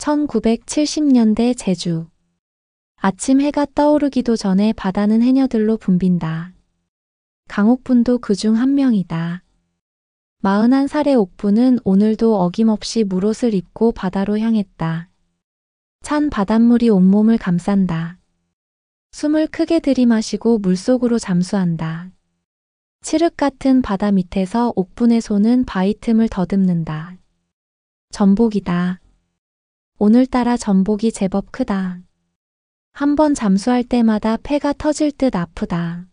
1970년대 제주. 아침 해가 떠오르기도 전에 바다는 해녀들로 붐빈다. 강옥분도 그중 한 명이다. 41살의 옥분은 오늘도 어김없이 물옷을 입고 바다로 향했다. 찬 바닷물이 온몸을 감싼다. 숨을 크게 들이마시고 물속으로 잠수한다. 칠흑 같은 바다 밑에서 옥분의 손은 바위 틈을 더듬는다. 전복이다. 오늘따라 전복이 제법 크다. 한 번 잠수할 때마다 폐가 터질 듯 아프다.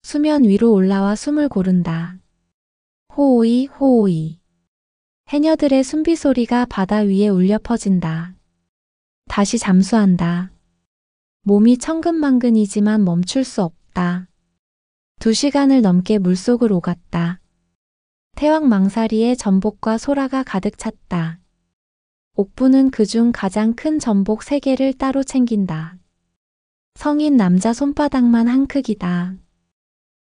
수면 위로 올라와 숨을 고른다. 호오이 호오이. 해녀들의 숨비소리가 바다 위에 울려 퍼진다. 다시 잠수한다. 몸이 천근만근이지만 멈출 수 없다. 2시간을 넘게 물속을 오갔다. 태왕 망사리에 전복과 소라가 가득 찼다. 옥분은 그중 가장 큰 전복 3개를 따로 챙긴다. 성인 남자 손바닥만 한 크기다.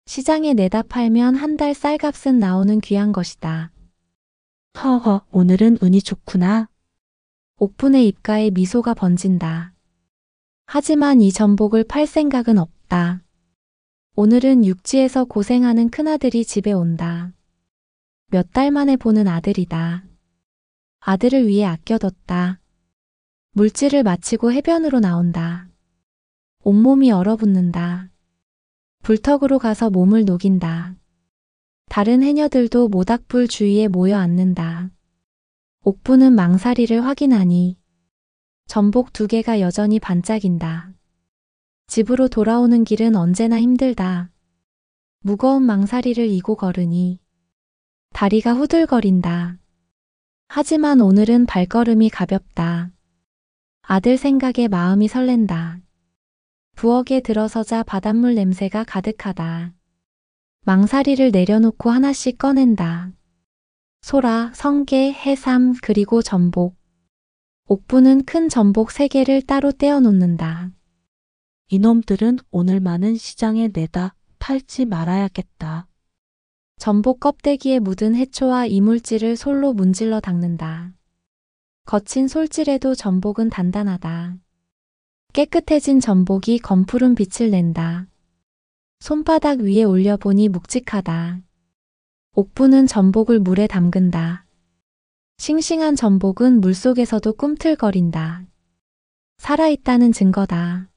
시장에 내다 팔면 한 달 쌀값은 나오는 귀한 것이다. 허허, 오늘은 운이 좋구나. 옥분의 입가에 미소가 번진다. 하지만 이 전복을 팔 생각은 없다. 오늘은 육지에서 고생하는 큰아들이 집에 온다. 몇 달 만에 보는 아들이다. 아들을 위해 아껴뒀다. 물질을 마치고 해변으로 나온다. 온몸이 얼어붙는다. 불턱으로 가서 몸을 녹인다. 다른 해녀들도 모닥불 주위에 모여 앉는다. 옥분은 망사리를 확인하니 전복 2개가 여전히 반짝인다. 집으로 돌아오는 길은 언제나 힘들다. 무거운 망사리를 이고 걸으니 다리가 후들거린다. 하지만 오늘은 발걸음이 가볍다. 아들 생각에 마음이 설렌다. 부엌에 들어서자 바닷물 냄새가 가득하다. 망사리를 내려놓고 하나씩 꺼낸다. 소라, 성게, 해삼, 그리고 전복. 옥분은 큰 전복 3개를 따로 떼어 놓는다. 이놈들은 오늘 많은 시장에 내다 팔지 말아야겠다. 전복 껍데기에 묻은 해초와 이물질을 솔로 문질러 닦는다. 거친 솔질에도 전복은 단단하다. 깨끗해진 전복이 검푸른 빛을 낸다. 손바닥 위에 올려보니 묵직하다. 옥분은 전복을 물에 담근다. 싱싱한 전복은 물속에서도 꿈틀거린다. 살아있다는 증거다.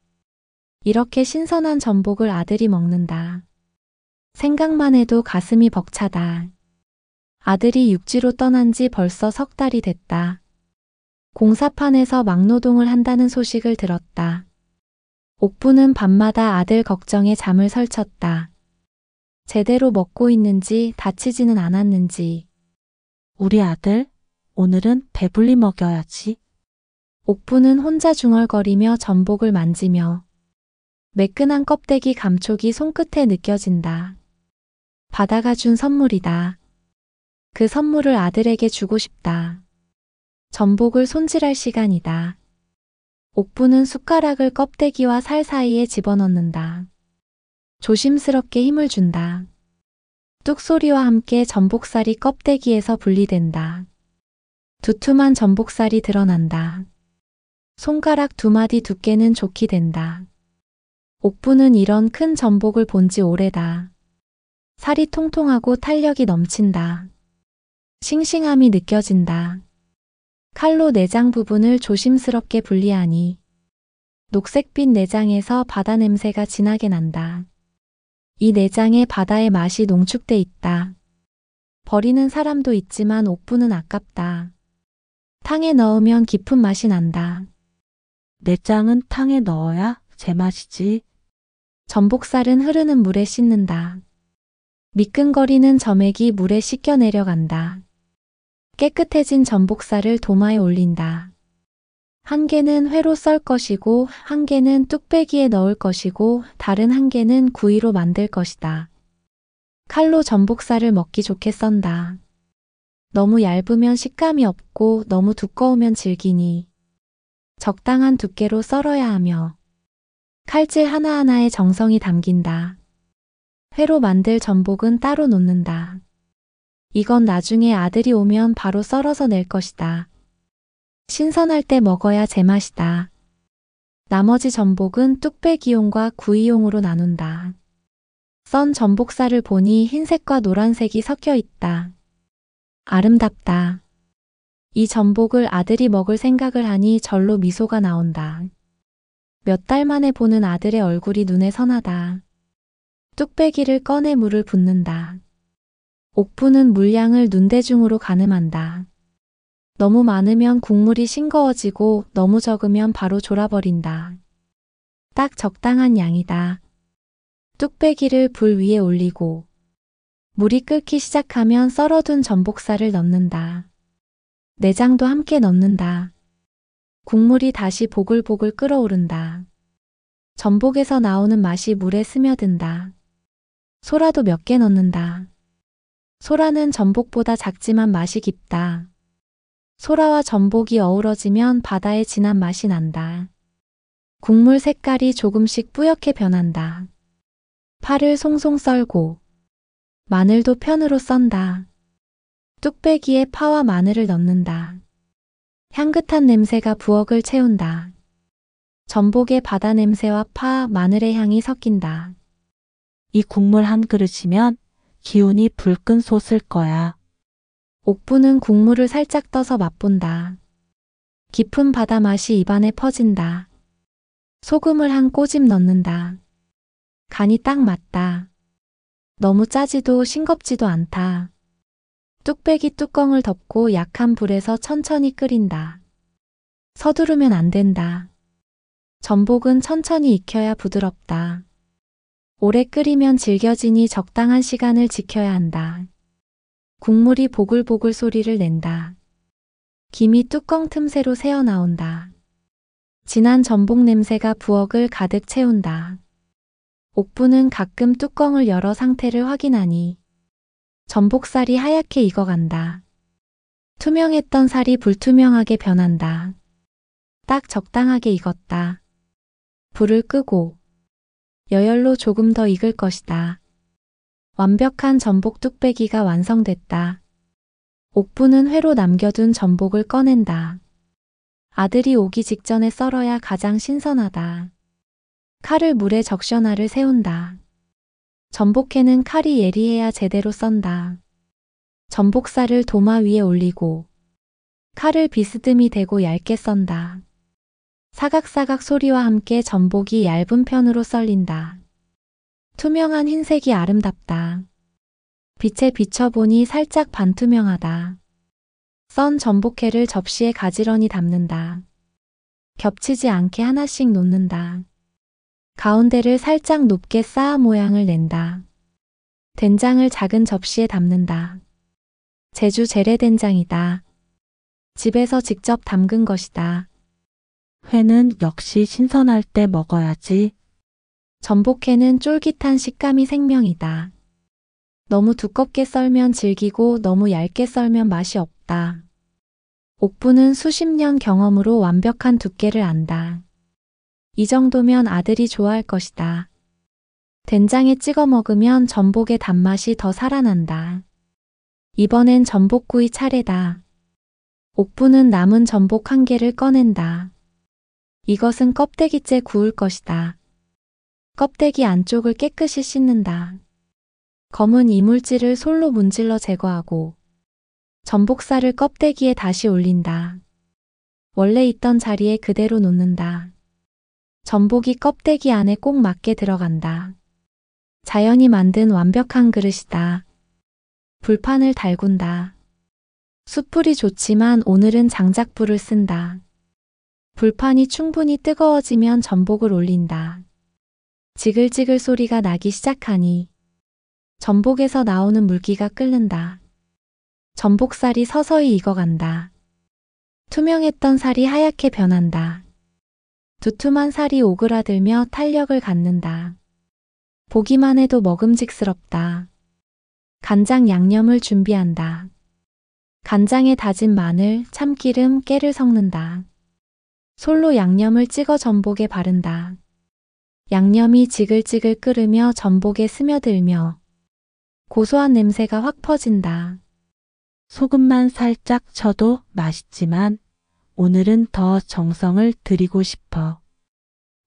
이렇게 신선한 전복을 아들이 먹는다. 생각만 해도 가슴이 벅차다. 아들이 육지로 떠난 지 벌써 3달이 됐다. 공사판에서 막노동을 한다는 소식을 들었다. 옥분은 밤마다 아들 걱정에 잠을 설쳤다. 제대로 먹고 있는지 다치지는 않았는지. 우리 아들, 오늘은 배불리 먹여야지. 옥분은 혼자 중얼거리며 전복을 만지며 매끈한 껍데기 감촉이 손끝에 느껴진다. 바다가 준 선물이다. 그 선물을 아들에게 주고 싶다. 전복을 손질할 시간이다. 옥분은 숟가락을 껍데기와 살 사이에 집어넣는다. 조심스럽게 힘을 준다. 뚝 소리와 함께 전복살이 껍데기에서 분리된다. 두툼한 전복살이 드러난다. 손가락 2마디 두께는 좋게 된다. 옥분은 이런 큰 전복을 본 지 오래다. 살이 통통하고 탄력이 넘친다. 싱싱함이 느껴진다. 칼로 내장 부분을 조심스럽게 분리하니 녹색빛 내장에서 바다 냄새가 진하게 난다. 이 내장에 바다의 맛이 농축돼 있다. 버리는 사람도 있지만 옥분은 아깝다. 탕에 넣으면 깊은 맛이 난다. 내장은 탕에 넣어야 제맛이지. 전복살은 흐르는 물에 씻는다. 미끈거리는 점액이 물에 씻겨 내려간다. 깨끗해진 전복살을 도마에 올린다. 한 개는 회로 썰 것이고 한 개는 뚝배기에 넣을 것이고 다른 한 개는 구이로 만들 것이다. 칼로 전복살을 먹기 좋게 썬다. 너무 얇으면 식감이 없고 너무 두꺼우면 질기니 적당한 두께로 썰어야 하며 칼질 하나하나에 정성이 담긴다. 회로 만들 전복은 따로 놓는다. 이건 나중에 아들이 오면 바로 썰어서 낼 것이다. 신선할 때 먹어야 제맛이다. 나머지 전복은 뚝배기용과 구이용으로 나눈다. 썬 전복살을 보니 흰색과 노란색이 섞여 있다. 아름답다. 이 전복을 아들이 먹을 생각을 하니 절로 미소가 나온다. 몇 달 만에 보는 아들의 얼굴이 눈에 선하다. 뚝배기를 꺼내 물을 붓는다. 옥부는 물량을 눈대중으로 가늠한다. 너무 많으면 국물이 싱거워지고 너무 적으면 바로 졸아버린다. 딱 적당한 양이다. 뚝배기를 불 위에 올리고 물이 끓기 시작하면 썰어둔 전복살을 넣는다. 내장도 함께 넣는다. 국물이 다시 보글보글 끓어오른다. 전복에서 나오는 맛이 물에 스며든다. 소라도 몇 개 넣는다. 소라는 전복보다 작지만 맛이 깊다. 소라와 전복이 어우러지면 바다의 진한 맛이 난다. 국물 색깔이 조금씩 뿌옇게 변한다. 파를 송송 썰고 마늘도 편으로 썬다. 뚝배기에 파와 마늘을 넣는다. 향긋한 냄새가 부엌을 채운다. 전복의 바다 냄새와 파, 마늘의 향이 섞인다. 이 국물 한 그릇이면 기운이 불끈 솟을 거야. 옥부는 국물을 살짝 떠서 맛본다. 깊은 바다 맛이 입안에 퍼진다. 소금을 한 꼬집 넣는다. 간이 딱 맞다. 너무 짜지도 싱겁지도 않다. 뚝배기 뚜껑을 덮고 약한 불에서 천천히 끓인다. 서두르면 안 된다. 전복은 천천히 익혀야 부드럽다. 오래 끓이면 질겨지니 적당한 시간을 지켜야 한다. 국물이 보글보글 소리를 낸다. 김이 뚜껑 틈새로 새어나온다. 진한 전복 냄새가 부엌을 가득 채운다. 옥부는 가끔 뚜껑을 열어 상태를 확인하니 전복살이 하얗게 익어간다. 투명했던 살이 불투명하게 변한다. 딱 적당하게 익었다. 불을 끄고 여열로 조금 더 익을 것이다. 완벽한 전복 뚝배기가 완성됐다. 옥부는 회로 남겨둔 전복을 꺼낸다. 아들이 오기 직전에 썰어야 가장 신선하다. 칼을 물에 적셔나를 세운다. 전복회는 칼이 예리해야 제대로 썬다. 전복살을 도마 위에 올리고 칼을 비스듬히 대고 얇게 썬다. 사각사각 소리와 함께 전복이 얇은 편으로 썰린다. 투명한 흰색이 아름답다. 빛에 비춰보니 살짝 반투명하다. 썬 전복회를 접시에 가지런히 담는다. 겹치지 않게 하나씩 놓는다. 가운데를 살짝 높게 쌓아 모양을 낸다. 된장을 작은 접시에 담는다. 제주 재래된장이다. 집에서 직접 담근 것이다. 회는 역시 신선할 때 먹어야지. 전복회는 쫄깃한 식감이 생명이다. 너무 두껍게 썰면 질기고 너무 얇게 썰면 맛이 없다. 옥부는 수십 년 경험으로 완벽한 두께를 안다. 이 정도면 아들이 좋아할 것이다. 된장에 찍어 먹으면 전복의 단맛이 더 살아난다. 이번엔 전복구이 차례다. 옥부는 남은 전복 한 개를 꺼낸다. 이것은 껍데기째 구울 것이다. 껍데기 안쪽을 깨끗이 씻는다. 검은 이물질을 솔로 문질러 제거하고 전복살을 껍데기에 다시 올린다. 원래 있던 자리에 그대로 놓는다. 전복이 껍데기 안에 꼭 맞게 들어간다. 자연이 만든 완벽한 그릇이다. 불판을 달군다. 숯불이 좋지만 오늘은 장작불을 쓴다. 불판이 충분히 뜨거워지면 전복을 올린다. 지글지글 소리가 나기 시작하니 전복에서 나오는 물기가 끓는다. 전복살이 서서히 익어간다. 투명했던 살이 하얗게 변한다. 두툼한 살이 오그라들며 탄력을 갖는다. 보기만 해도 먹음직스럽다. 간장 양념을 준비한다. 간장에 다진 마늘, 참기름, 깨를 섞는다. 솔로 양념을 찍어 전복에 바른다. 양념이 지글지글 끓으며 전복에 스며들며 고소한 냄새가 확 퍼진다. 소금만 살짝 쳐도 맛있지만 오늘은 더 정성을 들이고 싶어.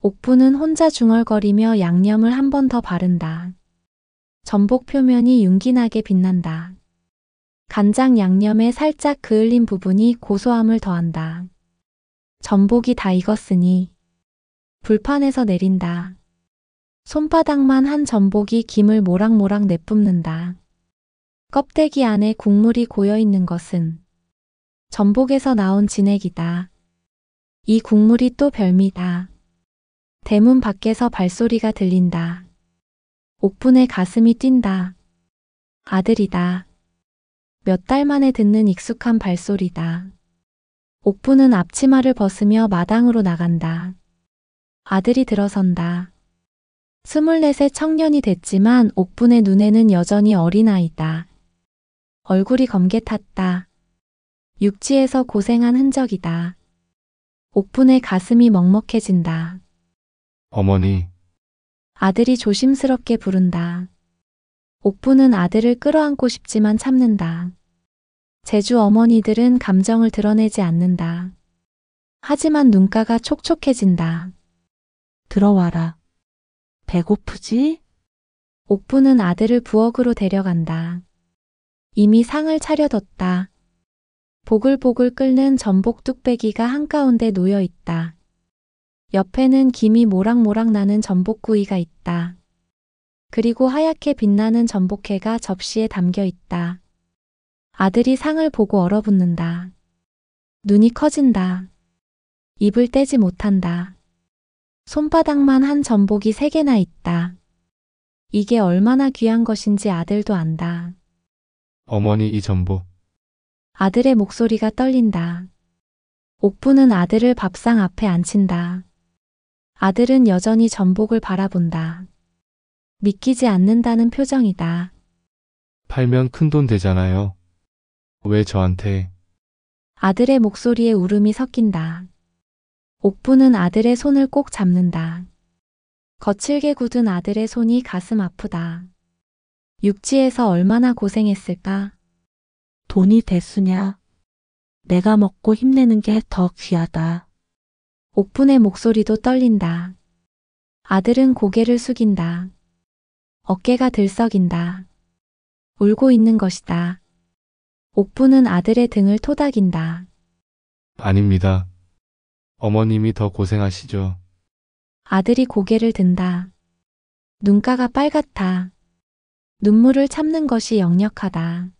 옥부는 혼자 중얼거리며 양념을 한 번 더 바른다. 전복 표면이 윤기나게 빛난다. 간장 양념에 살짝 그을린 부분이 고소함을 더한다. 전복이 다 익었으니 불판에서 내린다. 손바닥만 한 전복이 김을 모락모락 내뿜는다. 껍데기 안에 국물이 고여있는 것은 전복에서 나온 진액이다. 이 국물이 또 별미다. 대문 밖에서 발소리가 들린다. 옥분의 가슴이 뛴다. 아들이다. 몇 달 만에 듣는 익숙한 발소리다. 옥분은 앞치마를 벗으며 마당으로 나간다. 아들이 들어선다. 24세 청년이 됐지만 옥분의 눈에는 여전히 어린아이다. 얼굴이 검게 탔다. 육지에서 고생한 흔적이다. 옥분의 가슴이 먹먹해진다. 어머니, 아들이 조심스럽게 부른다. 옥분은 아들을 끌어안고 싶지만 참는다. 제주 어머니들은 감정을 드러내지 않는다. 하지만 눈가가 촉촉해진다. 들어와라. 배고프지? 옥부는 아들을 부엌으로 데려간다. 이미 상을 차려뒀다. 보글보글 끓는 전복 뚝배기가 한가운데 놓여 있다. 옆에는 김이 모락모락 나는 전복구이가 있다. 그리고 하얗게 빛나는 전복회가 접시에 담겨 있다. 아들이 상을 보고 얼어붙는다. 눈이 커진다. 입을 떼지 못한다. 손바닥만 한 전복이 3개나 있다. 이게 얼마나 귀한 것인지 아들도 안다. 어머니 이 전복. 아들의 목소리가 떨린다. 옥부는 아들을 밥상 앞에 앉힌다. 아들은 여전히 전복을 바라본다. 믿기지 않는다는 표정이다. 팔면 큰돈 되잖아요. 왜 저한테? 아들의 목소리에 울음이 섞인다. 옥부는 아들의 손을 꼭 잡는다. 거칠게 굳은 아들의 손이 가슴 아프다. 육지에서 얼마나 고생했을까? 돈이 대수냐? 내가 먹고 힘내는 게 더 귀하다. 옥분의 목소리도 떨린다. 아들은 고개를 숙인다. 어깨가 들썩인다. 울고 있는 것이다. 옥분은 아들의 등을 토닥인다. 아닙니다. 어머님이 더 고생하시죠. 아들이 고개를 든다. 눈가가 빨갛다. 눈물을 참는 것이 역력하다.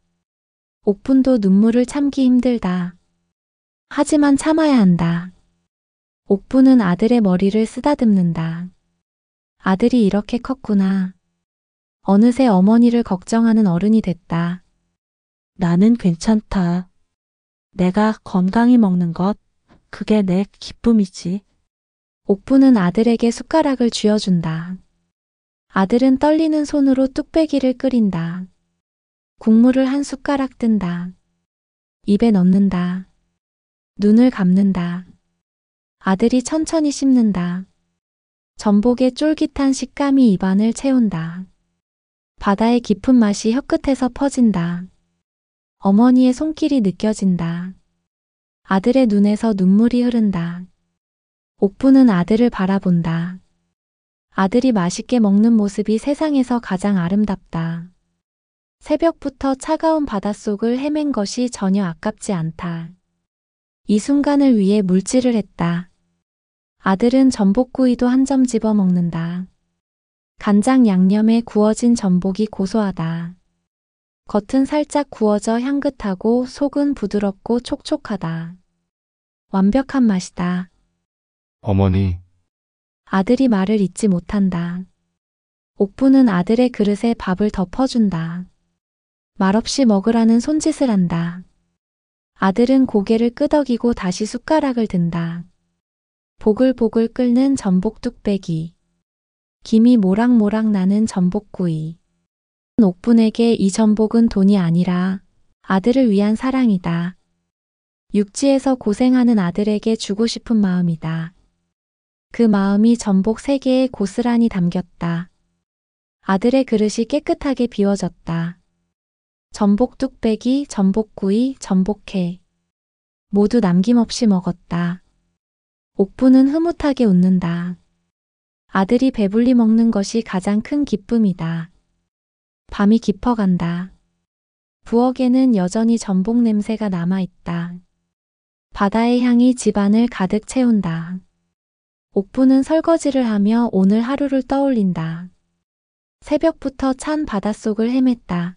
옥분도 눈물을 참기 힘들다. 하지만 참아야 한다. 옥분은 아들의 머리를 쓰다듬는다. 아들이 이렇게 컸구나. 어느새 어머니를 걱정하는 어른이 됐다. 나는 괜찮다. 내가 건강히 먹는 것, 그게 내 기쁨이지. 옥부는 아들에게 숟가락을 쥐어준다. 아들은 떨리는 손으로 뚝배기를 끓인다. 국물을 한 숟가락 뜬다. 입에 넣는다. 눈을 감는다. 아들이 천천히 씹는다. 전복의 쫄깃한 식감이 입안을 채운다. 바다의 깊은 맛이 혀끝에서 퍼진다. 어머니의 손길이 느껴진다. 아들의 눈에서 눈물이 흐른다. 옥부는 아들을 바라본다. 아들이 맛있게 먹는 모습이 세상에서 가장 아름답다. 새벽부터 차가운 바닷속을 헤맨 것이 전혀 아깝지 않다. 이 순간을 위해 물질을 했다. 아들은 전복구이도 한 점 집어 먹는다. 간장 양념에 구워진 전복이 고소하다. 겉은 살짝 구워져 향긋하고 속은 부드럽고 촉촉하다. 완벽한 맛이다. 어머니, 아들이 말을 잇지 못한다. 옥부는 아들의 그릇에 밥을 덮어준다. 말없이 먹으라는 손짓을 한다. 아들은 고개를 끄덕이고 다시 숟가락을 든다. 보글보글 끓는 전복 뚝배기. 김이 모락모락 나는 전복구이. 옥분에게 이 전복은 돈이 아니라 아들을 위한 사랑이다. 육지에서 고생하는 아들에게 주고 싶은 마음이다. 그 마음이 전복 3개에 고스란히 담겼다. 아들의 그릇이 깨끗하게 비워졌다. 전복 뚝배기, 전복구이, 전복회. 모두 남김없이 먹었다. 옥부는 흐뭇하게 웃는다. 아들이 배불리 먹는 것이 가장 큰 기쁨이다. 밤이 깊어간다. 부엌에는 여전히 전복 냄새가 남아있다. 바다의 향이 집안을 가득 채운다. 옥부는 설거지를 하며 오늘 하루를 떠올린다. 새벽부터 찬 바닷속을 헤맸다.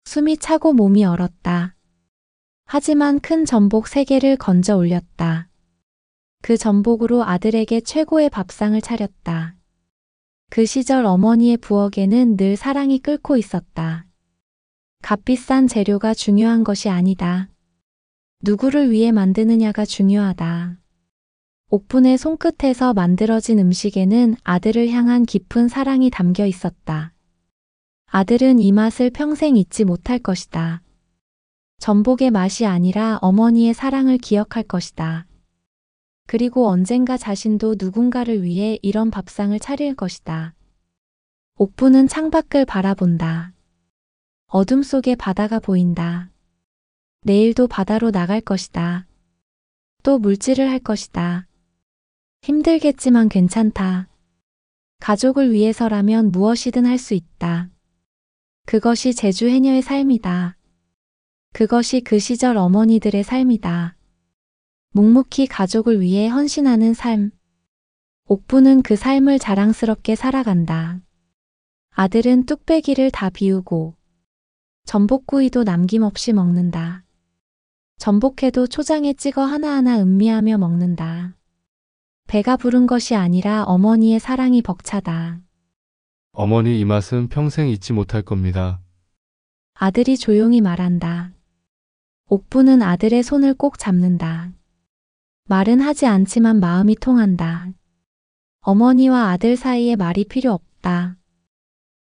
숨이 차고 몸이 얼었다. 하지만 큰 전복 3개를 건져 올렸다. 그 전복으로 아들에게 최고의 밥상을 차렸다. 그 시절 어머니의 부엌에는 늘 사랑이 끓고 있었다. 값비싼 재료가 중요한 것이 아니다. 누구를 위해 만드느냐가 중요하다. 옥분의 손끝에서 만들어진 음식에는 아들을 향한 깊은 사랑이 담겨 있었다. 아들은 이 맛을 평생 잊지 못할 것이다. 전복의 맛이 아니라 어머니의 사랑을 기억할 것이다. 그리고 언젠가 자신도 누군가를 위해 이런 밥상을 차릴 것이다. 옥부는 창밖을 바라본다. 어둠 속에 바다가 보인다. 내일도 바다로 나갈 것이다. 또 물질을 할 것이다. 힘들겠지만 괜찮다. 가족을 위해서라면 무엇이든 할 수 있다. 그것이 제주 해녀의 삶이다. 그것이 그 시절 어머니들의 삶이다. 묵묵히 가족을 위해 헌신하는 삶. 옥부는 그 삶을 자랑스럽게 살아간다. 아들은 뚝배기를 다 비우고 전복구이도 남김없이 먹는다. 전복회도 초장에 찍어 하나하나 음미하며 먹는다. 배가 부른 것이 아니라 어머니의 사랑이 벅차다. 어머니 이 맛은 평생 잊지 못할 겁니다. 아들이 조용히 말한다. 옥부는 아들의 손을 꼭 잡는다. 말은 하지 않지만 마음이 통한다. 어머니와 아들 사이에 말이 필요 없다.